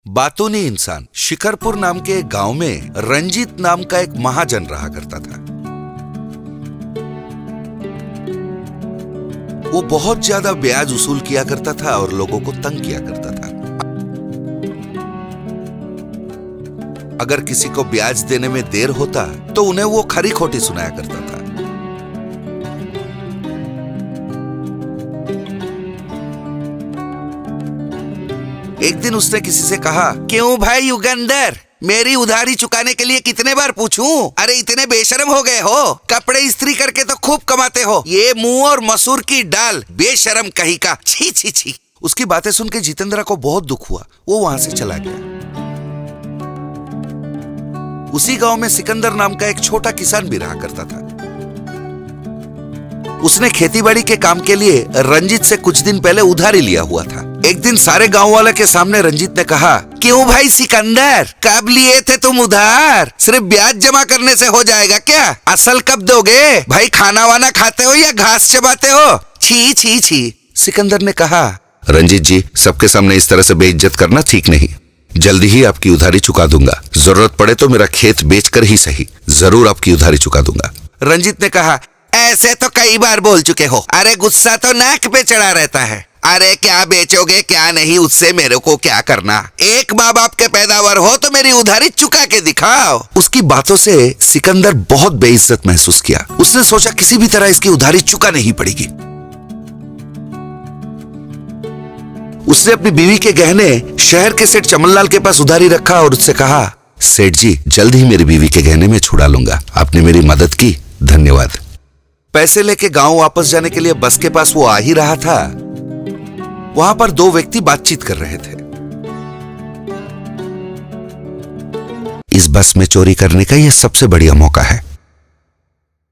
बातूनी इंसान शिकरपुर नाम के एक गांव में रंजीत नाम का एक महाजन रहा करता था। वो बहुत ज्यादा ब्याज वसूल किया करता था और लोगों को तंग किया करता था। अगर किसी को ब्याज देने में देर होता तो उन्हें वो खरी खोटी सुनाया करता था। एक दिन उसने किसी से कहा, क्यों भाई युगंधर, मेरी उधारी चुकाने के लिए कितने बार पूछूं? अरे इतने बेशर्म हो गए हो, कपड़े इस्त्री करके तो खूब कमाते हो, ये मुंह और मसूर की डाल, बेशर्म कहीं का, छी छी छी। उसकी बातें सुन के जितेंद्र को बहुत दुख हुआ। वो वहां से चला गया। उसी गांव में सिकंदर नाम का एक छोटा किसान भी रहा करता था। उसने खेतीबाड़ी के काम के लिए रंजीत से कुछ दिन पहले उधारी लिया हुआ था। एक दिन सारे गांव वाले के सामने रंजीत ने कहा, क्यों भाई सिकंदर, कब लिए थे तुम उधार? सिर्फ ब्याज जमा करने से हो जाएगा क्या? असल कब दोगे? भाई खाना वाना खाते हो या घास चबाते हो? छी छी छी। सिकंदर ने कहा, रंजीत जी, सबके सामने इस तरह से बेइज्जत करना ठीक नहीं। जल्दी ही आपकी उधारी चुका दूंगा। जरूरत पड़े तो मेरा खेत बेचकर ही सही, जरूर आपकी उधारी चुका दूंगा। रंजीत ने कहा, ऐसे तो कई बार बोल चुके हो। अरे गुस्सा तो नाक पे चढ़ा रहता है। अरे क्या बेचोगे क्या नहीं, उससे मेरे को क्या करना? एक माँ बाप के पैदावार हो तो मेरी उधारी चुका के दिखाओ। उसकी बातों से सिकंदर बहुत बेइज्जत महसूस किया। उसने सोचा किसी भी तरह इसकी उधारी चुकानी ही पड़ेगी। उसने अपनी बीवी के गहने शहर के सेठ चमनलाल के पास उधारी रखा और उससे कहा, सेठ जी, जल्द ही मेरी बीवी के गहने में छुड़ा लूंगा। आपने मेरी मदद की, धन्यवाद। पैसे लेके गांव वापस जाने के लिए बस के पास वो आ ही रहा था। वहां पर दो व्यक्ति बातचीत कर रहे थे। इस बस में चोरी करने का यह सबसे बढ़िया मौका है।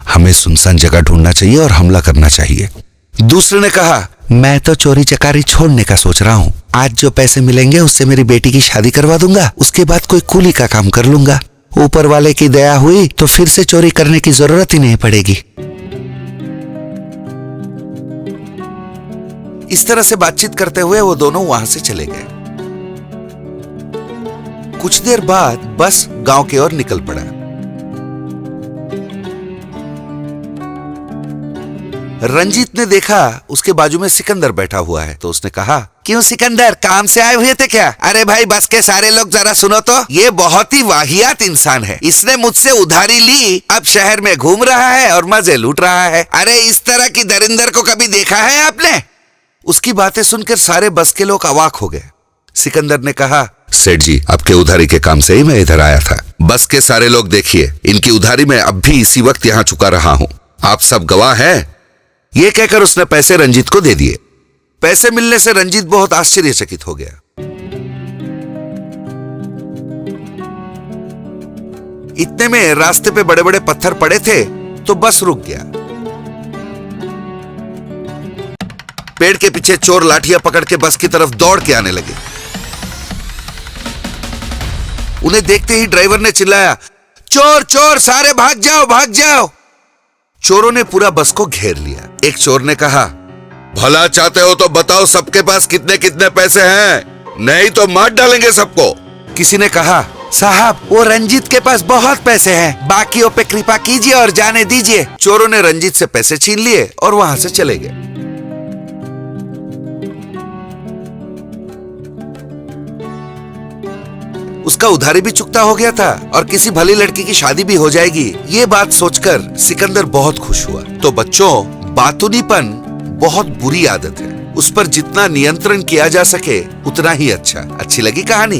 हमें सुनसान जगह ढूंढना चाहिए और हमला करना चाहिए। दूसरे ने कहा, मैं तो चोरी चकारी छोड़ने का सोच रहा हूँ। आज जो पैसे मिलेंगे उससे मेरी बेटी की शादी करवा दूंगा। उसके बाद कोई कूली का काम कर लूंगा। ऊपर वाले की दया हुई तो फिर से चोरी करने की जरूरत ही नहीं पड़ेगी। इस तरह से बातचीत करते हुए वो दोनों वहां से चले गए। कुछ देर बाद बस गांव की ओर निकल पड़ा। रंजीत ने देखा उसके बाजू में सिकंदर बैठा हुआ है तो उसने कहा, क्यों सिकंदर, काम से आए हुए थे क्या? अरे भाई बस के सारे लोग जरा सुनो तो, ये बहुत ही वाहियात इंसान है। इसने मुझसे उधारी ली, अब शहर में घूम रहा है और मजे लूट रहा है। अरे इस तरह की दरिंदर को कभी देखा है आपने? उसकी बातें सुनकर सारे बस के लोग अवाक हो गए। सिकंदर ने कहा, सेठ जी, आपके उधारी के काम से ही मैं इधर आया था। बस के सारे लोग देखिए, इनकी उधारी मैं अब भी इसी वक्त यहाँ चुका रहा हूँ। आप सब गवाह हैं। ये कहकर उसने पैसे रंजीत को दे दिए। पैसे मिलने से रंजीत बहुत आश्चर्यचकित हो गया। इतने में रास्ते पे बड़े बड़े पत्थर पड़े थे तो बस रुक गया। पेड़ के पीछे चोर लाठियां पकड़ के बस की तरफ दौड़ के आने लगे। उन्हें देखते ही ड्राइवर ने चिल्लाया, चोर चोर, सारे भाग जाओ भाग जाओ। चोरों ने पूरा बस को घेर लिया। एक चोर ने कहा, भला चाहते हो तो बताओ सबके पास कितने कितने पैसे हैं, नहीं तो मार डालेंगे सबको। किसी ने कहा, साहब वो रंजीत के पास बहुत पैसे हैं, बाकियों पे कृपा कीजिए और जाने दीजिए। चोरों ने रंजीत से पैसे छीन लिए और वहां से चले गए। उसका उधारी भी चुकता हो गया था और किसी भली लड़की की शादी भी हो जाएगी। ये बात सोचकर सिकंदर बहुत खुश हुआ। तो बच्चों, बातूनीपन बहुत बुरी आदत है। उस पर जितना नियंत्रण किया जा सके उतना ही अच्छा। अच्छी लगी कहानी?